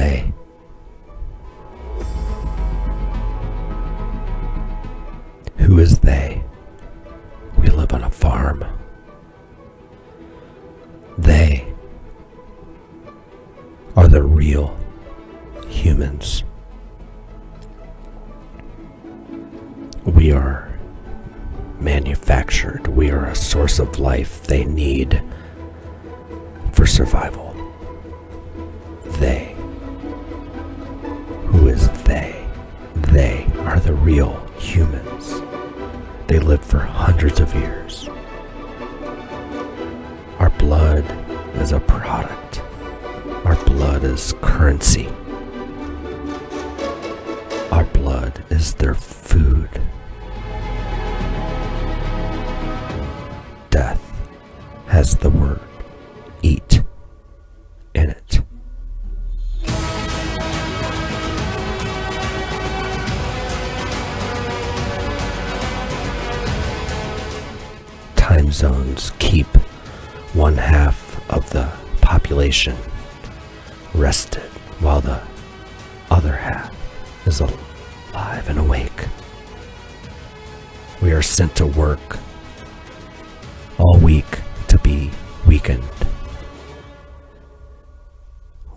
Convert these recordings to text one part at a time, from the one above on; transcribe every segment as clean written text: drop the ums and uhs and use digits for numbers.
they? Who is they? We live on a farm. They are the real humans. We are manufactured. We are a source of life they need for survival. They. Who is they? They are the real humans. They lived for hundreds of years. Our blood is a product. Our blood is currency. Our blood is their food. Death has the word eat in it. Time zones keep one half of the population rested while the other half is alive and awake. We are sent to work all week to be weakened.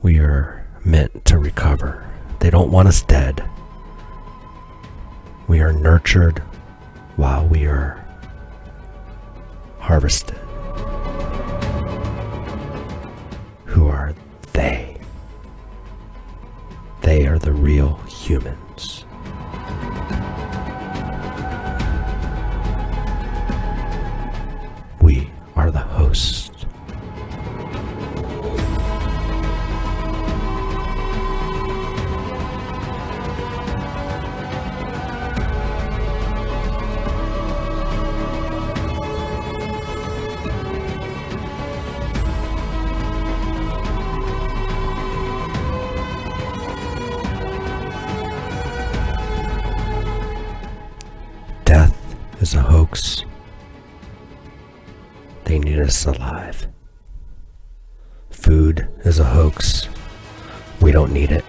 We are meant to recover. They don't want us dead. We are nurtured while we are harvested. Who are they? They are the real humans. We are the host. Death is a hoax. They need us alive. Food is a hoax. We don't need it.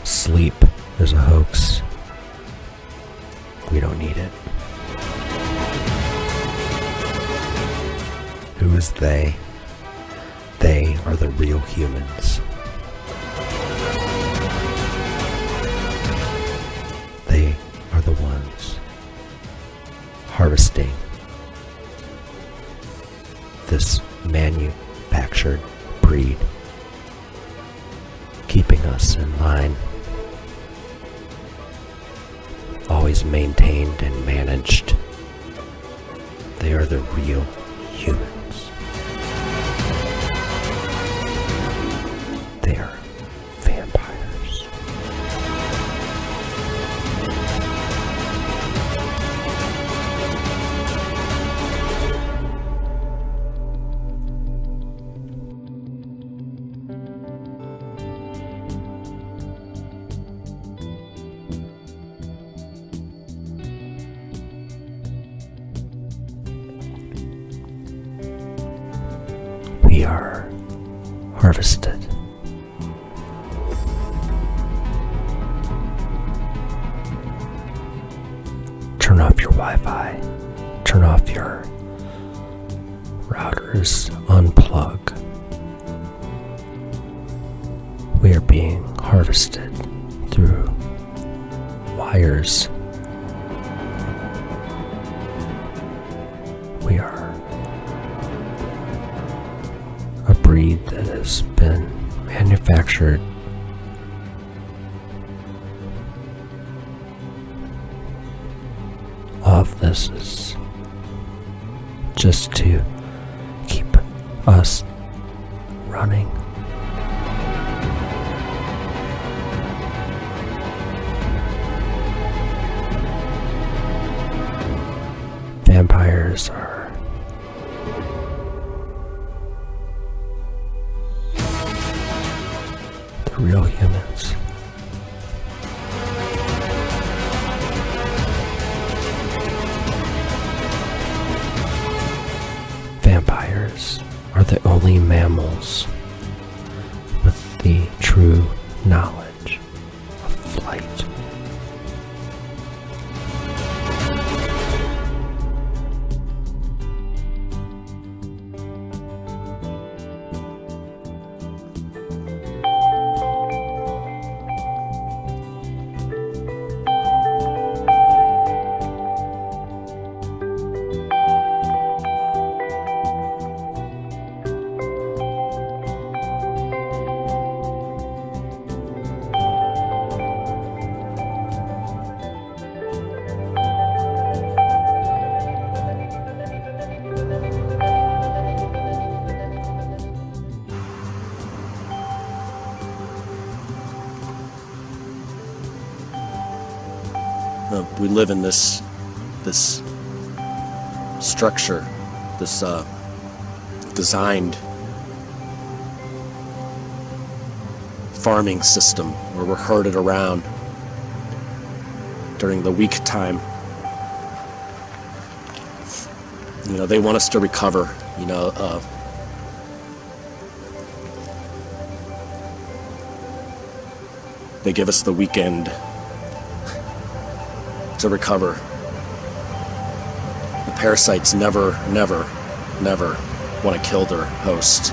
Sleep is a hoax. We don't need it. Who is they? They are the real humans. They are the ones harvesting this manufactured breed, keeping us in line, always maintained and managed. They are the real humans. They are vampires. We are harvested. Turn off your Wi-Fi. Turn off your routers. Unplug. We are being harvested through wires. We are a breed that has been manufactured all of this is just to keep us running. Vampires are the real humans. Vampires are the only mammals with the knowledge of flight. We live in this structure, this designed farming system where we're herded around during the weak time. You know, they want us to recover, you know, they give us the weekend to recover. The parasites never want to kill their host.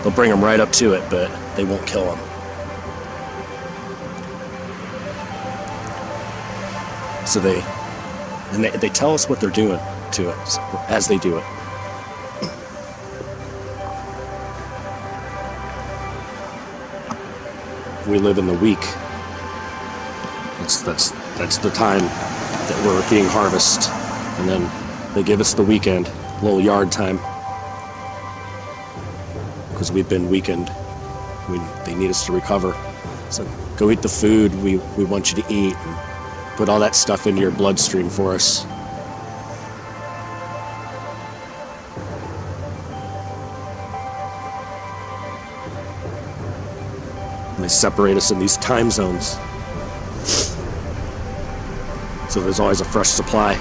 They'll bring them right up to it, but they won't kill them. So they tell us what they're doing to it as they do it. We live in the week. That's the time that we're being harvested, and then they give us the weekend, a little yard time, because we've been weakened. They need us to recover. So go eat the food we want you to eat, and put all that stuff into your bloodstream for us. And they separate us in these time zones. So there's always a fresh supply.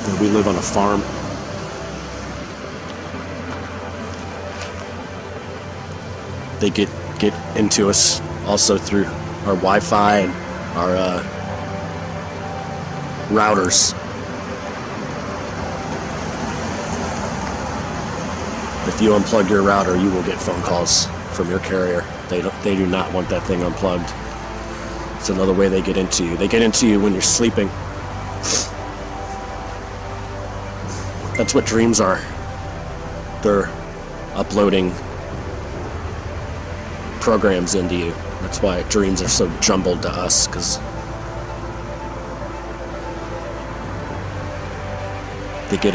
And we live on a farm. They get into us also through our Wi-Fi and our routers. If you unplug your router, you will get phone calls from your carrier. They do not want that thing unplugged. It's another way they get into you. They get into you when you're sleeping. That's what dreams are. They're uploading programs into you. That's why dreams are so jumbled to us, because they get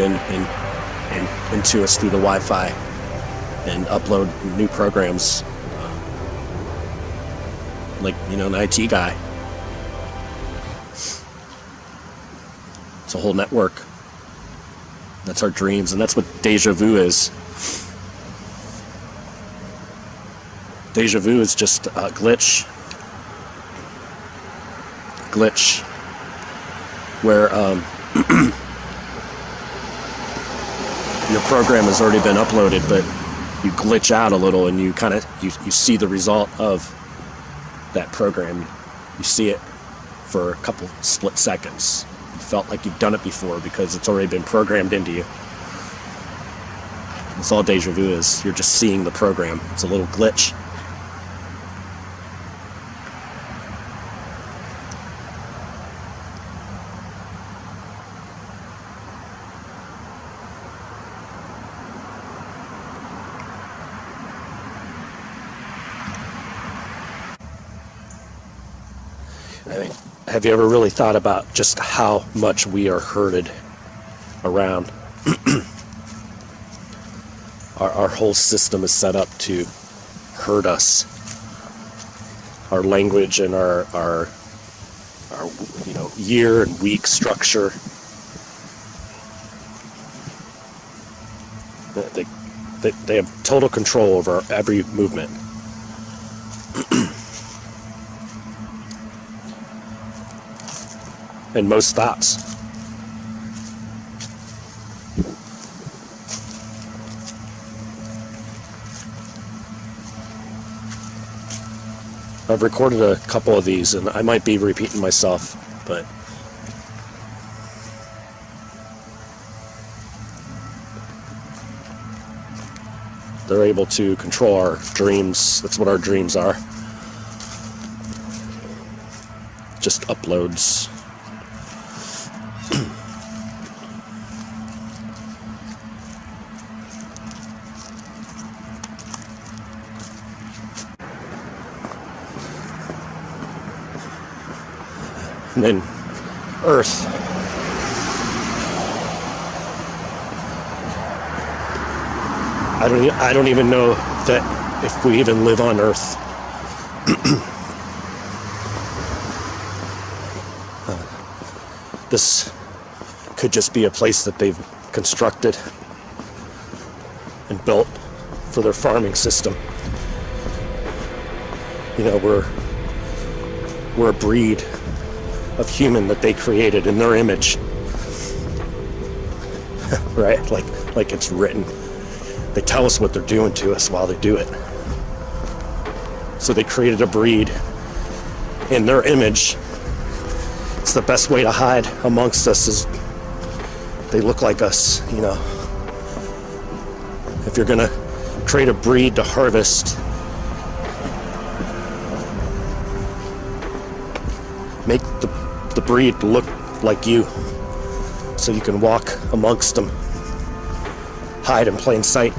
into us through the Wi-Fi and upload new programs, like, you know, an IT guy. It's a whole network. That's our dreams, and that's what deja vu is. Deja vu is just a glitch where your program has already been uploaded, but you glitch out a little and you see the result of that program. You see it for a couple split seconds. You felt like you've done it before because it's already been programmed into you. That's all deja vu is. You're just seeing the program. It's a little glitch. I mean, have you ever really thought about just how much we are herded around? Our whole system is set up to herd us. Our language and our year and week structure. They have total control over every movement. and most thoughts. I've recorded a couple of these, and I might be repeating myself, but they're able to control our dreams. That's what our dreams are. Just uploads. And then Earth. I don't even know that if we even live on Earth. This could just be a place that they've constructed and built for their farming system. You know, we're a breed of human that they created in their image. Right? Like it's written. They tell us what they're doing to us while they do it. So they created a breed in their image. It's the best way to hide amongst us is they look like us, you know. If you're gonna create a breed to harvest, make the breed look like you so you can walk amongst them, hide in plain sight.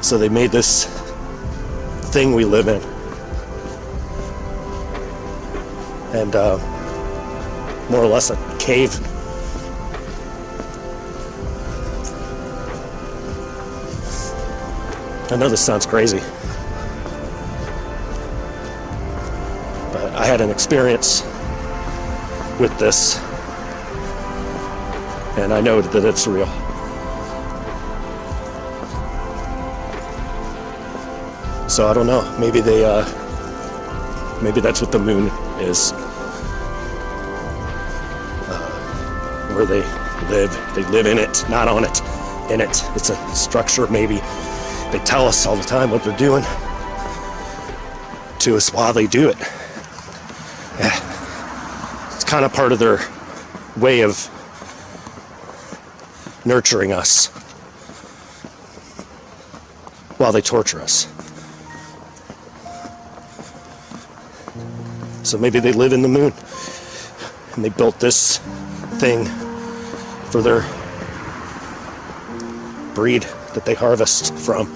So they made this thing we live in, and more or less a cave. I know this sounds crazy, but I had an experience with this, and I know that it's real. So I don't know, maybe that's what the moon is. Where they live in it, not on it, in it. It's a structure, maybe. They tell us all the time what they're doing to us while they do it. It's kind of part of their way of nurturing us while they torture us. So maybe they live in the moon and they built this thing for their breed that they harvest from.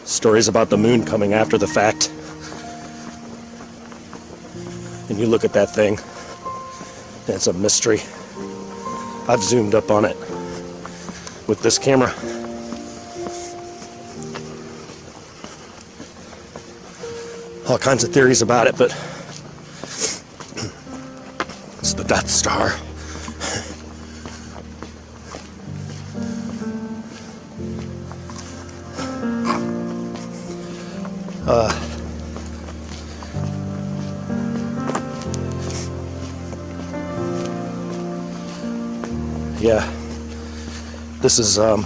Stories about the moon coming after the fact. And you look at that thing, and it's a mystery. I've zoomed up on it with this camera. All kinds of theories about it, but it's the Death Star. Yeah, this is some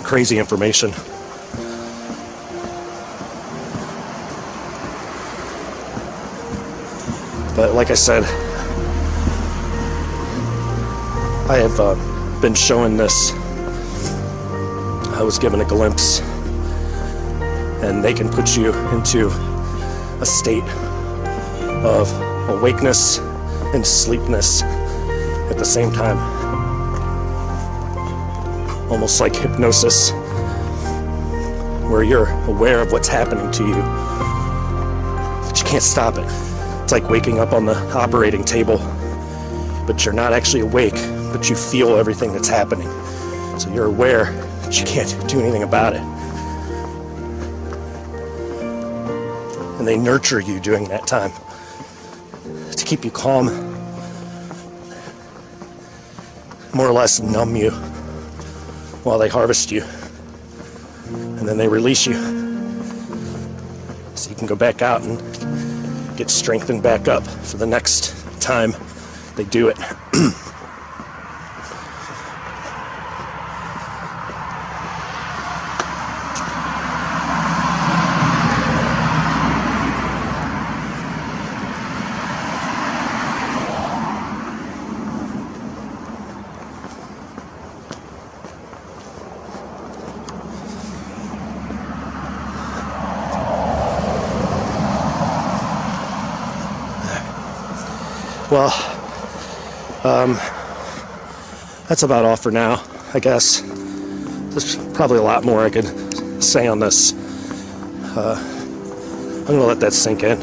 crazy information. But like I said, I have been showing this. I was given a glimpse, and they can put you into a state of awakeness and sleepness at the same time. Almost like hypnosis, where you're aware of what's happening to you, but you can't stop it. It's like waking up on the operating table, but you're not actually awake, but you feel everything that's happening. So you're aware, but you can't do anything about it. and they nurture you during that time to keep you calm, more or less numb you while they harvest you, and then they release you so you can go back out and get strengthened back up for the next time they do it. Well, that's about all for now, I guess. There's probably a lot more I could say on this. I'm gonna let that sink in.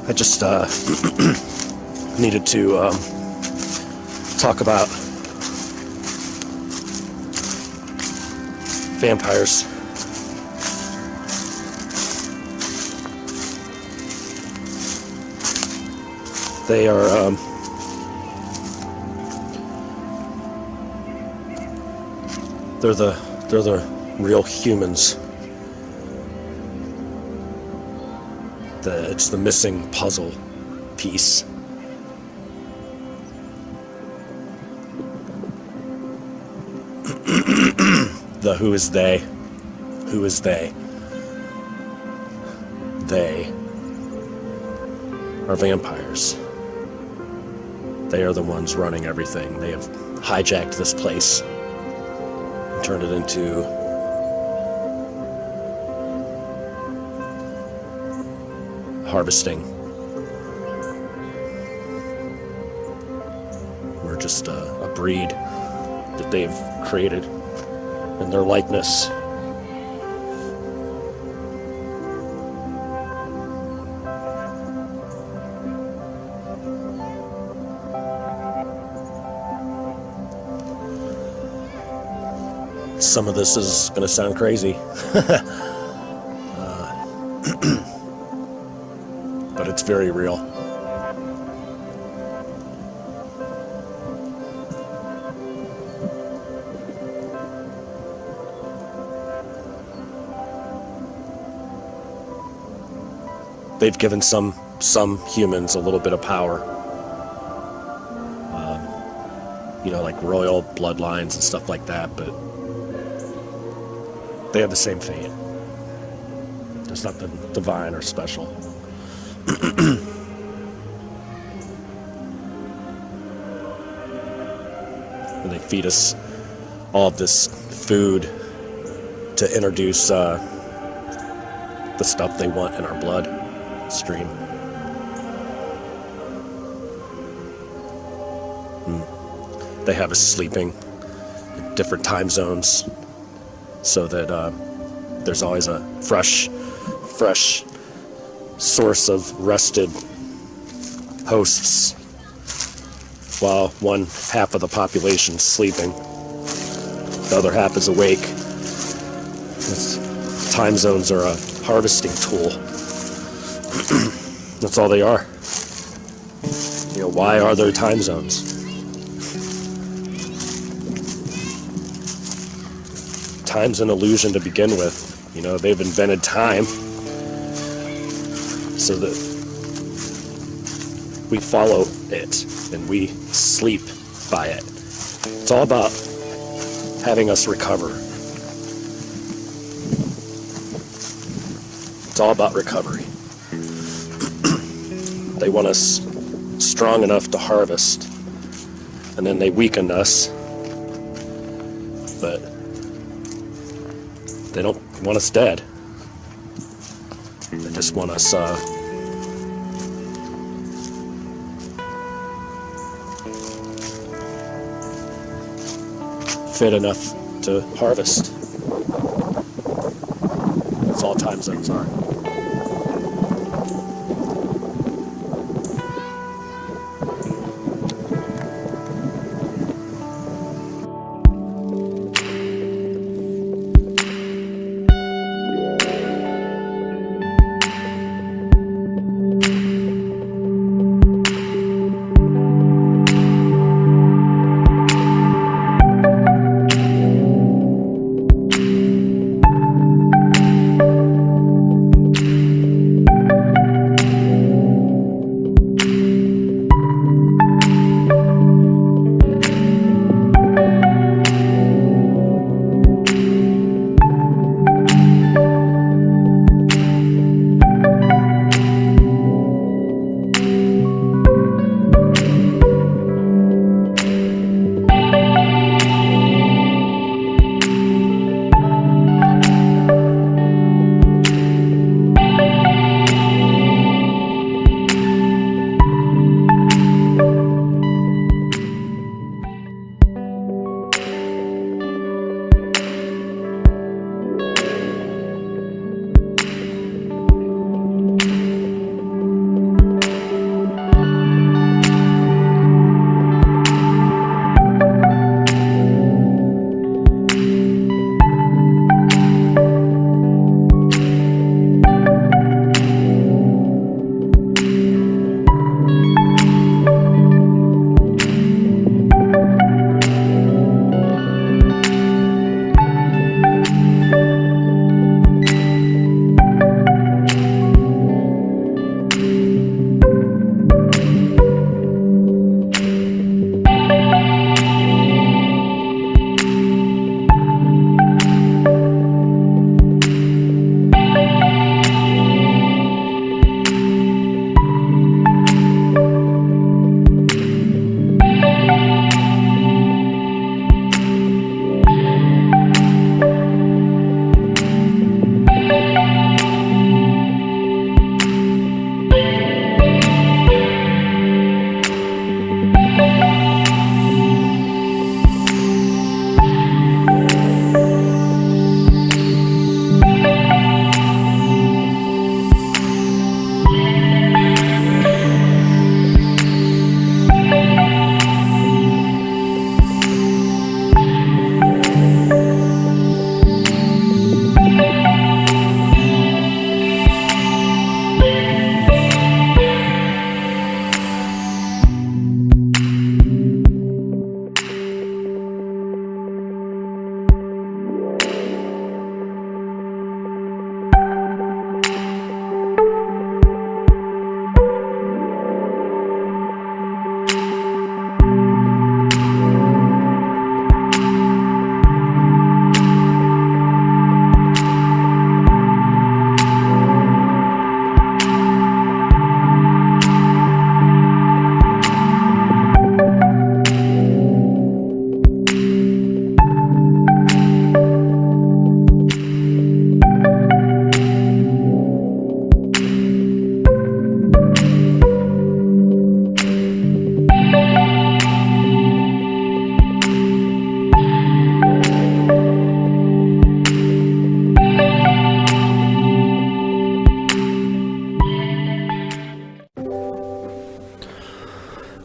I just needed to talk about vampires. They are they're the real humans. It's the missing puzzle piece. The who is they? Who is they? They are vampires. They are the ones running everything. They have hijacked this place and turned it into harvesting. We're just a breed that they've created in their likeness. Some of this is going to sound crazy. But it's very real. They've given some humans a little bit of power. Like royal bloodlines and stuff like that, but they have the same fate. There's nothing divine or special. And they feed us all of this food to introduce the stuff they want in our blood stream. They have us sleeping in different time zones so that there's always a fresh source of rested hosts while one half of the population's sleeping. The other half is awake. Time zones are a harvesting tool. That's all they are. Why are there time zones? Time's an illusion to begin with. They've invented time so that we follow it and we sleep by it. It's all about having us recover. It's all about recovery. They want us strong enough to harvest, and then they weaken us, but they don't want us dead. They just want us fit enough to harvest. That's all time zones are.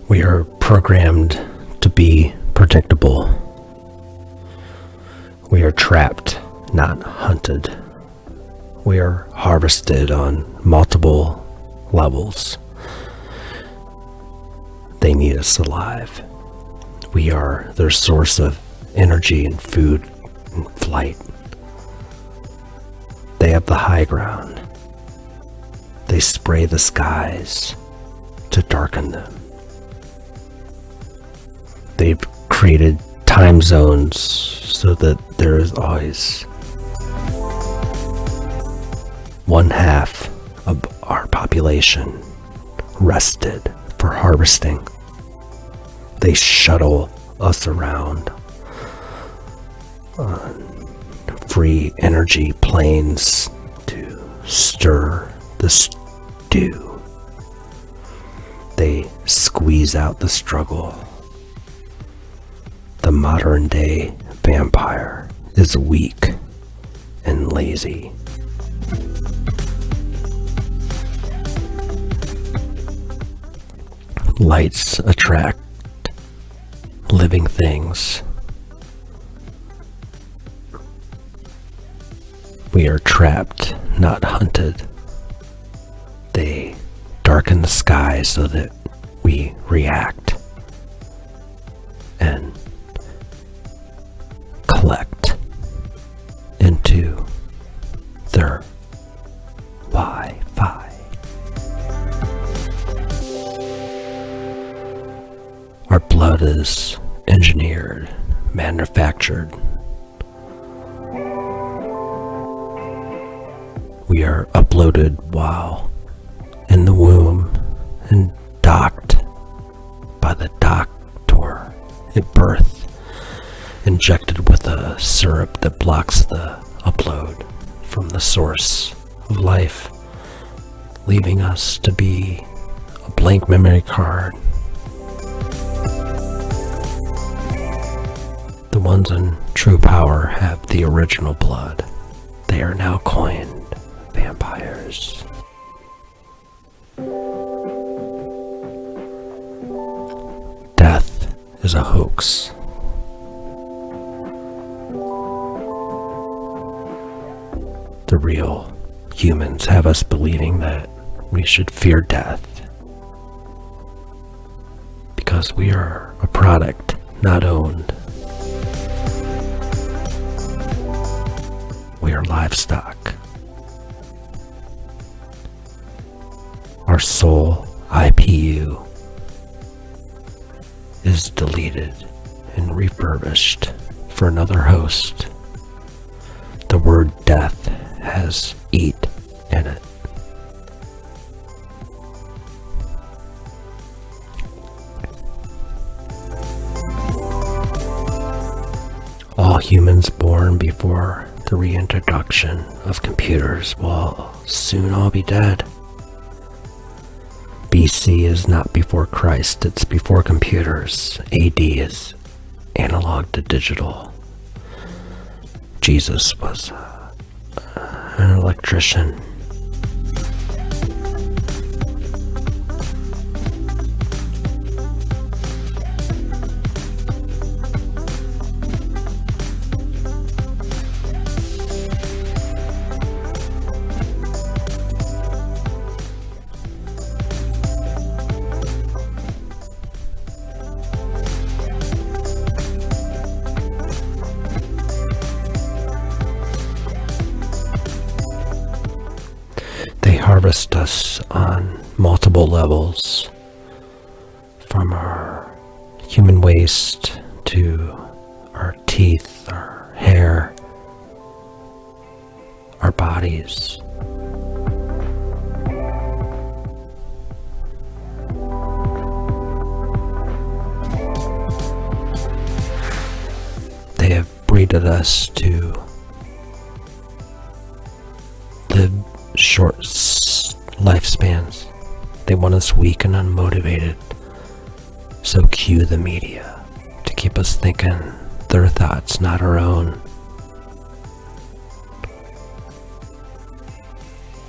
We are programmed to be predictable. We are trapped, not hunted. We are harvested on multiple levels. They need us alive. We are their source of energy and food and flight. They have the high ground. They spray the skies to darken them. They've created time zones so that there is always one half of our population rested for harvesting. They shuttle us around on free energy planes to stir the stew. They squeeze out the struggle. The modern day vampire is weak and lazy. Lights attract living things. We are trapped, not hunted. They darken the sky so that we react and collect into their Wi-Fi. Our blood is engineered, manufactured. We are uploaded while in the womb and docked by the doctor at birth, injected with a syrup that blocks the upload from the source of life, leaving us to be a blank memory card. The ones in true power have the original blood. They are now coined vampires. Death is a hoax. The real humans have us believing that we should fear death because we are a product, not owned. We are livestock. Our soul IPU is deleted and refurbished for another host. The word death has eat in it. All humans born before the reintroduction of computers will soon all be dead. BC is not before Christ, it's before computers. AD is analog to digital. Jesus was an electrician. They harvest us on multiple levels, from our human waste to our teeth, our hair, our bodies. They have breeded us to live short lifespans. They want us weak and unmotivated. So cue the media to keep us thinking their thoughts, not our own.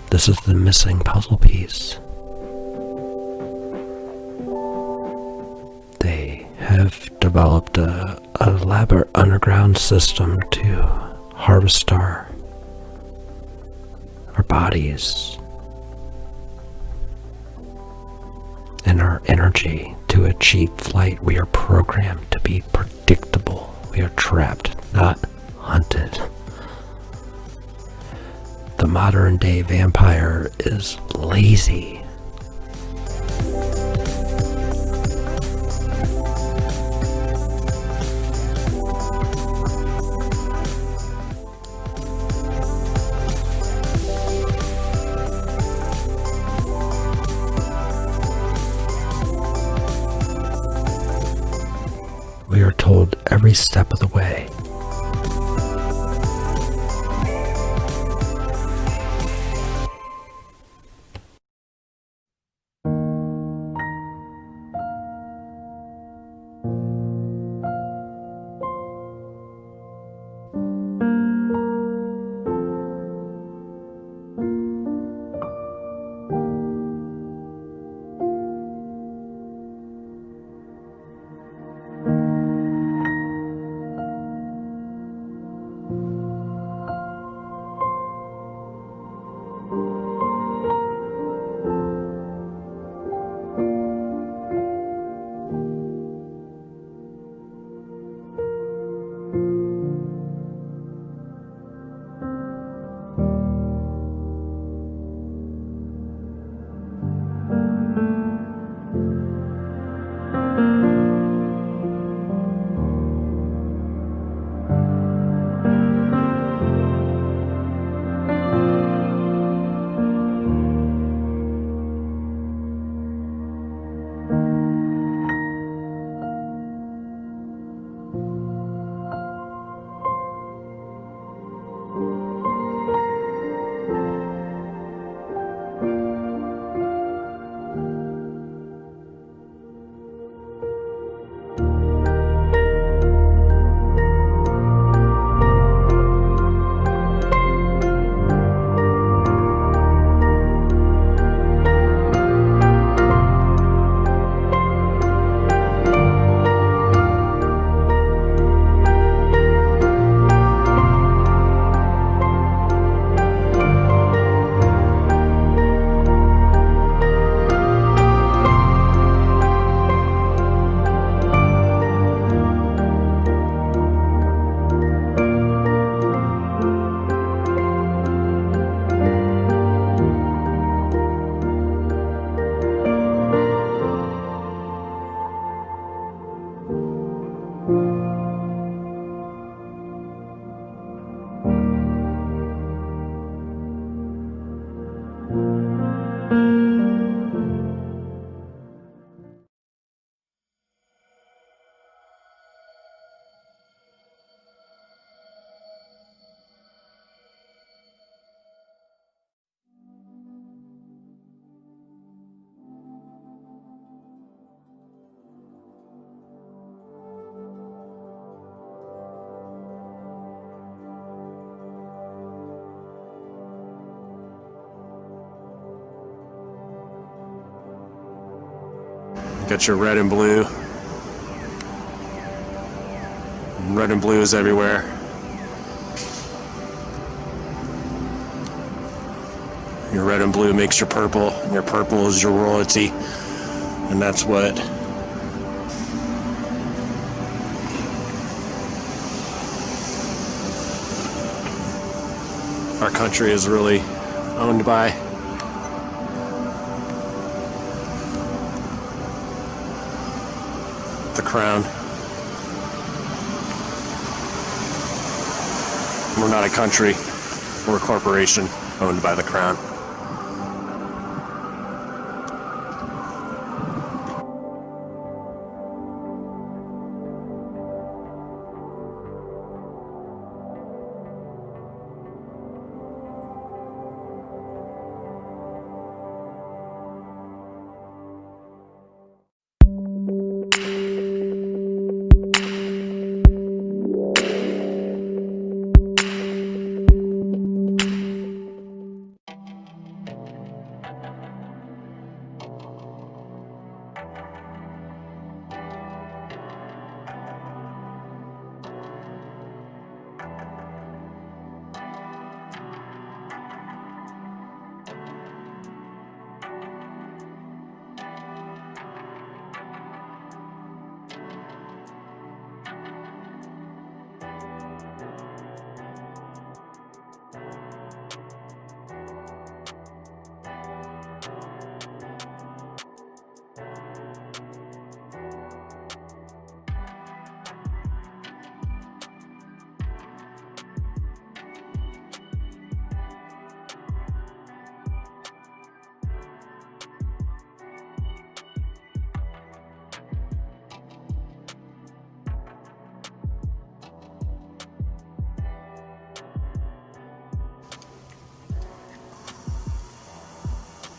This is the missing puzzle piece. They have developed an elaborate underground system to harvest our bodies and our energy to achieve flight. We are programmed to be predictable. We are trapped, not hunted. The modern day vampire is lazy. We are told every step of the way. Got your red and blue. Red and blue is everywhere. Your red and blue makes your purple, and your purple is your royalty. And that's what our country is really owned by. The crown. We're not a country, we're a corporation owned by the crown.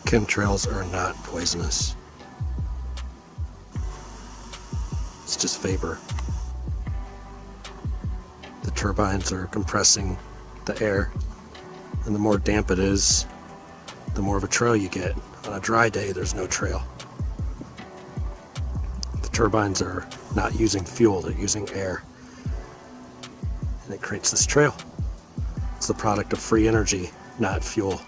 Chemtrails are not poisonous. It's just vapor. The turbines are compressing the air, and the more damp it is, the more of a trail you get. On a dry day, there's no trail. The turbines are not using fuel, they're using air. And it creates this trail. It's the product of free energy, not fuel.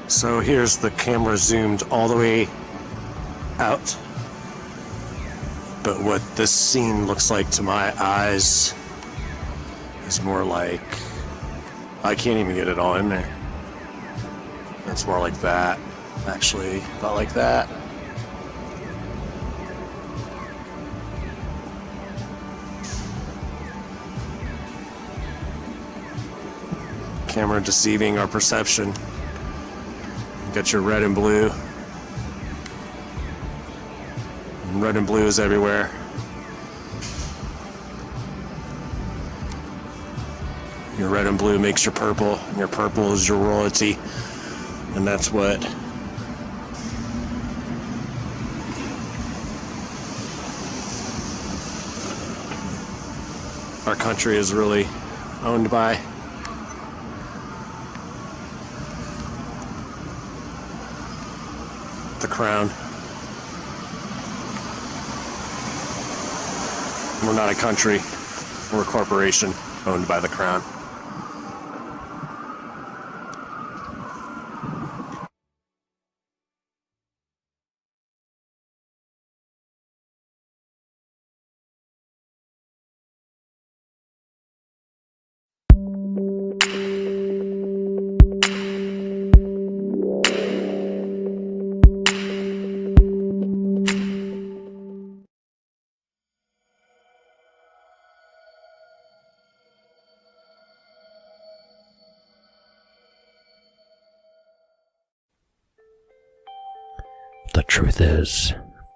So here's the camera zoomed all the way out. But what this scene looks like to my eyes is more like, I can't even get it all in there. It's more like that, actually, about like that. Camera deceiving our perception. You got your red and blue. And red and blue is everywhere. Your red and blue makes your purple, and your purple is your royalty. And that's what our country is really owned by. The crown. We're not a country, we're a corporation owned by the crown. The truth is,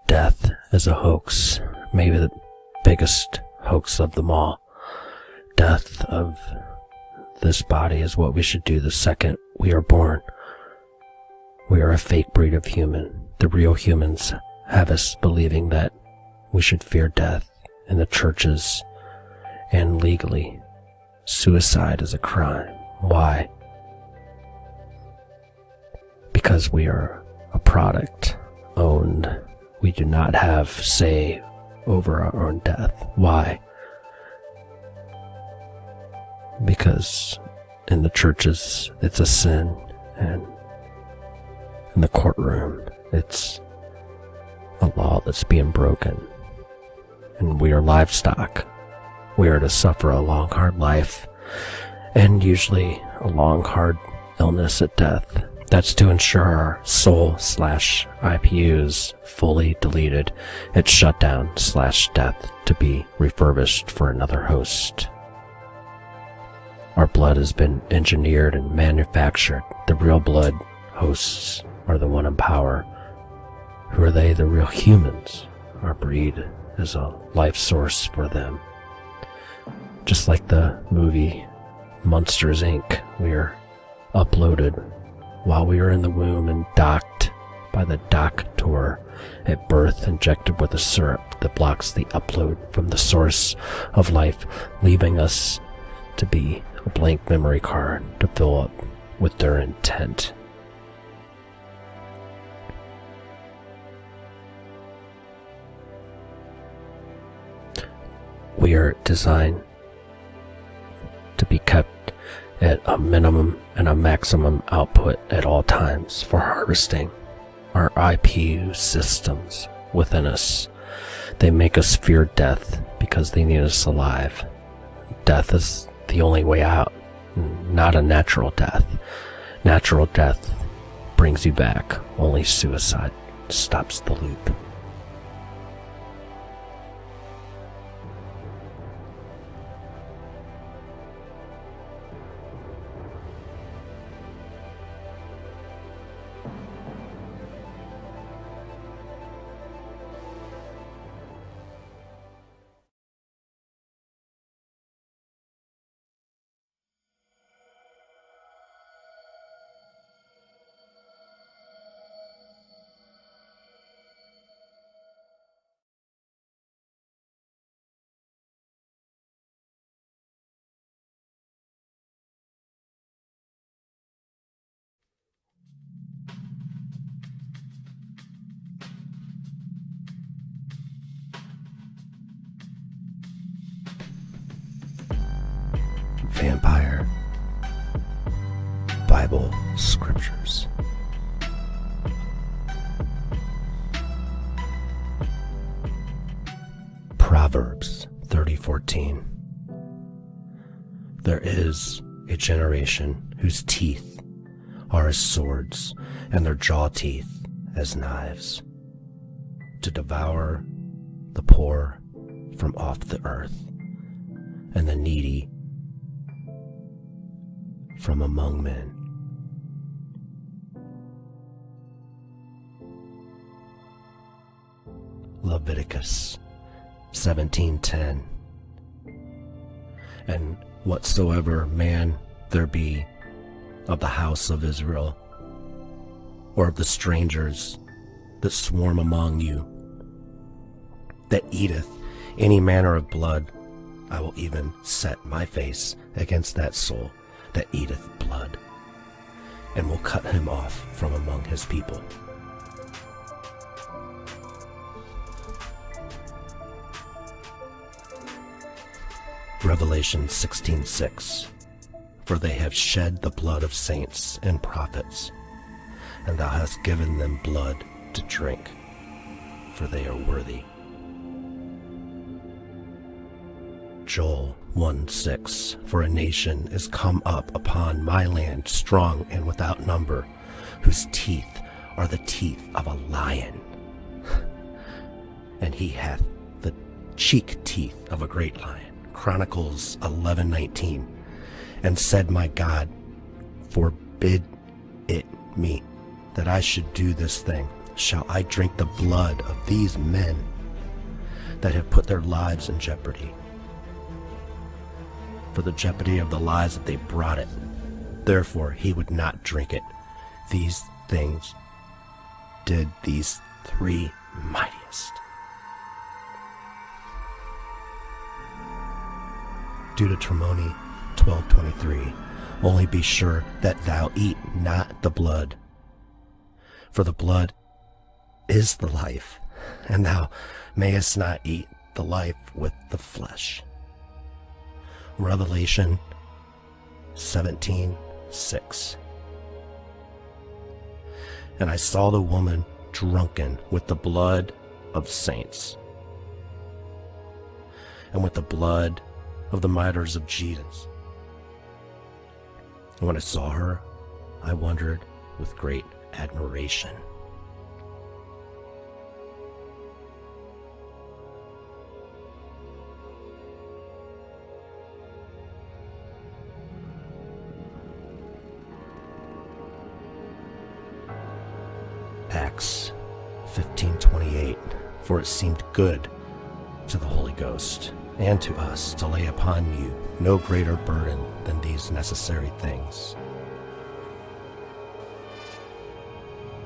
death is a hoax, maybe the biggest hoax of them all. Death of this body is what we should do the second we are born. We are a fake breed of human. The real humans have us believing that we should fear death in the churches and legally. Suicide is a crime. Why? Because we are a product owned. We do not have say over our own death. Why? Because in the churches it's a sin, and in the courtroom it's a law that's being broken, and we are livestock. We are to suffer a long, hard life, and usually a long, hard illness at death. That's to ensure our soul/IPU is fully deleted. It's shut down /death to be refurbished for another host. Our blood has been engineered and manufactured. The real blood hosts are the one in power. Who are they? The real humans. Our breed is a life source for them. Just like the movie Monsters, Inc., we are uploaded while we are in the womb and docked by the doctor at birth, injected with a syrup that blocks the upload from the source of life, leaving us to be a blank memory card to fill up with their intent. We are designed to be kept at a minimum and a maximum output at all times for harvesting our IPU systems within us. They make us fear death because they need us alive. Death is the only way out, not a natural death. Natural death brings you back. Only suicide stops the loop. Vampire Bible scriptures. Proverbs 30:14. There is a generation whose teeth are as swords, and their jaw teeth as knives, to devour the poor from off the earth, and the needy from among men. Leviticus 17:10. And whatsoever man there be of the house of Israel, or of the strangers that swarm among you, that eateth any manner of blood, I will even set my face against that soul that eateth blood, and will cut him off from among his people. Revelation 16:6. For they have shed the blood of saints and prophets, and thou hast given them blood to drink, for they are worthy. Joel 1:6. For a nation is come up upon my land, strong and without number, whose teeth are the teeth of a lion, and he hath the cheek teeth of a great lion. Chronicles 11:19. And said my God, forbid it me that I should do this thing. Shall I drink the blood of these men that have put their lives in jeopardy? For the jeopardy of the lives that they brought it. Therefore he would not drink it. These things did these three mightiest. Deuteronomy 12:23. Only be sure that thou eat not the blood, for the blood is the life, and thou mayest not eat the life with the flesh. Revelation 17:6. And I saw the woman drunken with the blood of saints, and with the blood of the martyrs of Jesus. And when I saw her, I wondered with great admiration. Acts 15:28. For it seemed good to the Holy Ghost and to us to lay upon you no greater burden than these necessary things.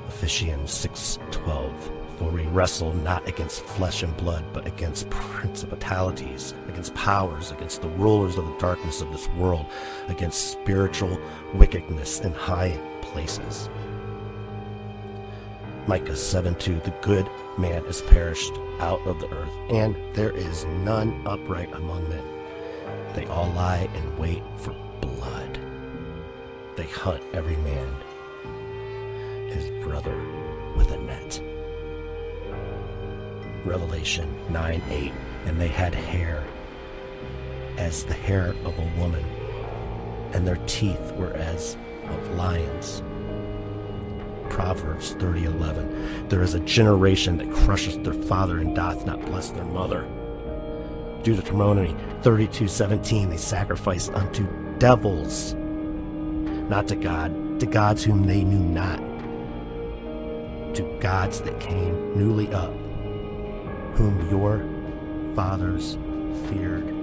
Ephesians 6:12. For we wrestle not against flesh and blood, but against principalities, against powers, against the rulers of the darkness of this world, against spiritual wickedness in high places. Micah 7:2. The good man is perished out of the earth, and there is none upright among men. They all lie in wait for blood. They hunt every man his brother with a net. Revelation 9:8. And they had hair as the hair of a woman, and their teeth were as of lions. Proverbs 30:11. There is a generation that crusheth their father and doth not bless their mother. Deuteronomy 32:17. They sacrificed unto devils, not to God, to gods whom they knew not, to gods that came newly up, whom your fathers feared